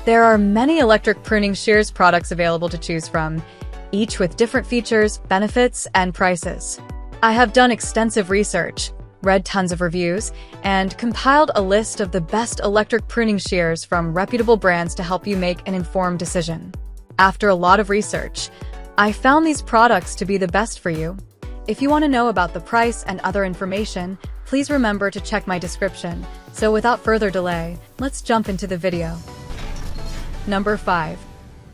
There are many electric pruning shears products available to choose from, each with different features, benefits, and prices. I have done extensive research, read tons of reviews, and compiled a list of the best electric pruning shears from reputable brands to help you make an informed decision. After a lot of research, I found these products to be the best for you. If you want to know about the price and other information, please remember to check my description. So without further delay, let's jump into the video. Number 5.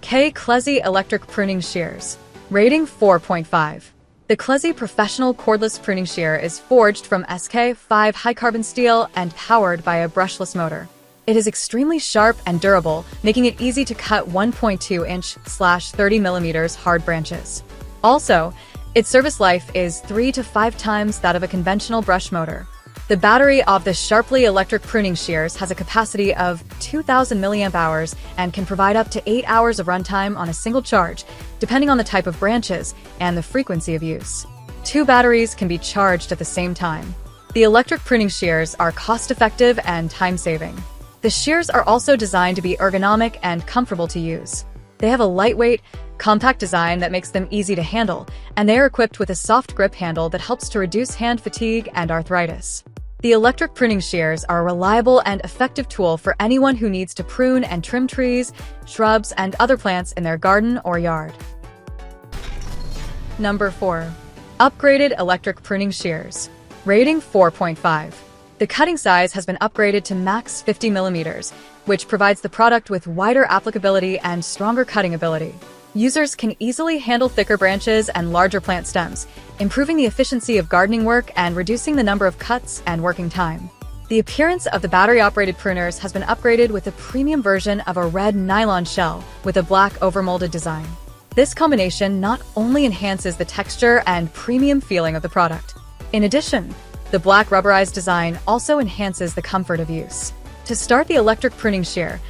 Clezzy Electric Pruning Shears. Rating 4.5. The Clezzy Professional Cordless Pruning Shear is forged from SK5 high-carbon steel and powered by a brushless motor. It is extremely sharp and durable, making it easy to cut 1.2-inch/30mm hard branches. Also, its service life is 3 to 5 times that of a conventional brush motor. The battery of the Sharply electric pruning shears has a capacity of 2,000 mAh and can provide up to 8 hours of runtime on a single charge, depending on the type of branches and the frequency of use. 2 batteries can be charged at the same time. The electric pruning shears are cost-effective and time-saving. The shears are also designed to be ergonomic and comfortable to use. They have a lightweight, compact design that makes them easy to handle, and they are equipped with a soft grip handle that helps to reduce hand fatigue and arthritis. The electric pruning shears are a reliable and effective tool for anyone who needs to prune and trim trees, shrubs, and other plants in their garden or yard. Number 4. Upgraded Electric Pruning Shears. Rating 4.5. The cutting size has been upgraded to max 50 mm, which provides the product with wider applicability and stronger cutting ability. Users can easily handle thicker branches and larger plant stems, improving the efficiency of gardening work and reducing the number of cuts and working time. The appearance of the battery-operated pruners has been upgraded with a premium version of a red nylon shell with a black overmolded design. This combination not only enhances the texture and premium feeling of the product. In addition, the black rubberized design also enhances the comfort of use. To start the electric pruning shear,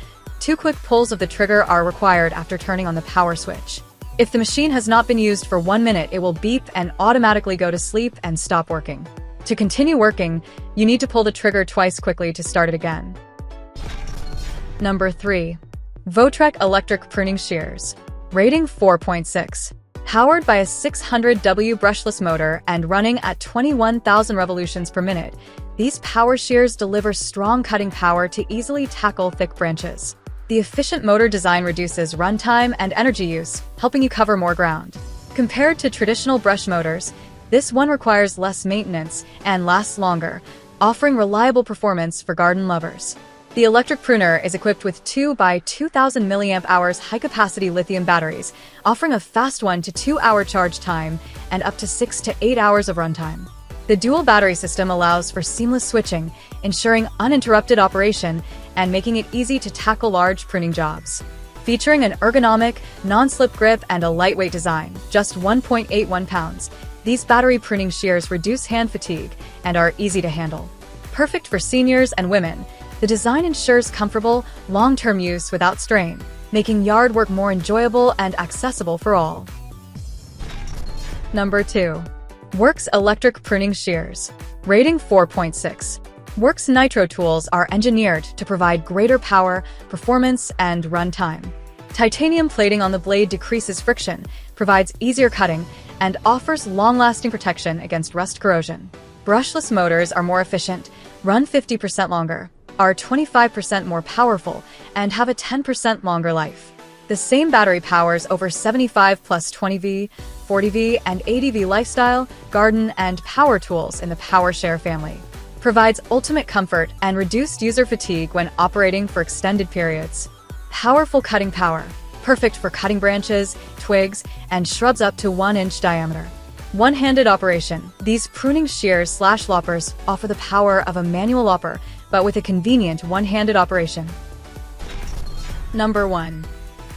2 quick pulls of the trigger are required after turning on the power switch. If the machine has not been used for 1 minute, it will beep and automatically go to sleep and stop working. To continue working, you need to pull the trigger twice quickly to start it again. Number 3. Votrek Electric Pruning Shears. Rating 4.6. Powered by a 600W brushless motor and running at 21,000 revolutions per minute, these power shears deliver strong cutting power to easily tackle thick branches. The efficient motor design reduces runtime and energy use, helping you cover more ground. Compared to traditional brush motors, this one requires less maintenance and lasts longer, offering reliable performance for garden lovers. The electric pruner is equipped with 2 by 2,000 mAh high-capacity lithium batteries, offering a fast 1 to 2 hour charge time and up to 6 to 8 hours of runtime. The dual battery system allows for seamless switching, ensuring uninterrupted operation and making it easy to tackle large pruning jobs. Featuring an ergonomic, non-slip grip and a lightweight design, just 1.81 pounds, these battery pruning shears reduce hand fatigue and are easy to handle. Perfect for seniors and women, the design ensures comfortable, long-term use without strain, making yard work more enjoyable and accessible for all. Number 2. Works Electric Pruning Shears. Rating 4.6. Works Nitro tools are engineered to provide greater power, performance, and runtime. Titanium plating on the blade decreases friction, provides easier cutting, and offers long-lasting protection against rust corrosion. Brushless motors are more efficient, run 50% longer, are 25% more powerful, and have a 10% longer life. The same battery powers over 75 plus 20V, 40V, and 80V lifestyle, garden, and power tools in the PowerShare family. Provides ultimate comfort and reduced user fatigue when operating for extended periods. Powerful cutting power, perfect for cutting branches, twigs, and shrubs up to 1 inch diameter. One-handed operation. These pruning shears/loppers offer the power of a manual lopper, but with a convenient one-handed operation. Number 1.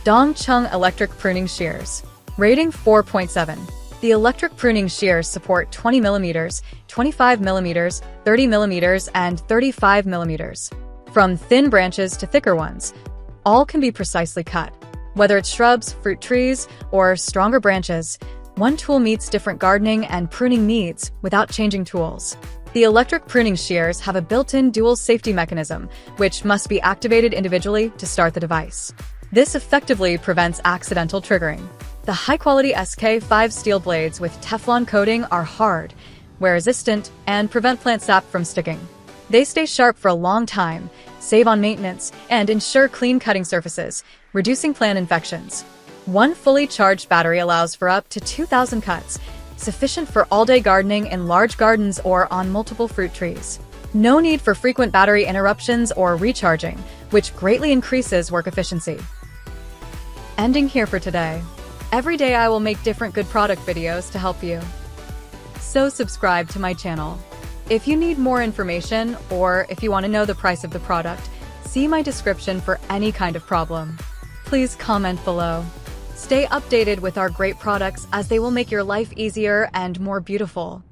Dongcheng Electric Pruning Shears. Rating 4.7. The electric pruning shears support 20mm, 25mm, 30mm, and 35mm. From thin branches to thicker ones, all can be precisely cut. Whether it's shrubs, fruit trees, or stronger branches, one tool meets different gardening and pruning needs without changing tools. The electric pruning shears have a built-in dual safety mechanism, which must be activated individually to start the device. This effectively prevents accidental triggering. The high-quality SK5 steel blades with Teflon coating are hard, wear-resistant, and prevent plant sap from sticking. They stay sharp for a long time, save on maintenance, and ensure clean cutting surfaces, reducing plant infections. One fully charged battery allows for up to 2,000 cuts, sufficient for all-day gardening in large gardens or on multiple fruit trees. No need for frequent battery interruptions or recharging, which greatly increases work efficiency. Ending here for today. Every day I will make different good product videos to help you. So subscribe to my channel. If you need more information or if you want to know the price of the product, see my description for any kind of problem. Please comment below. Stay updated with our great products as they will make your life easier and more beautiful.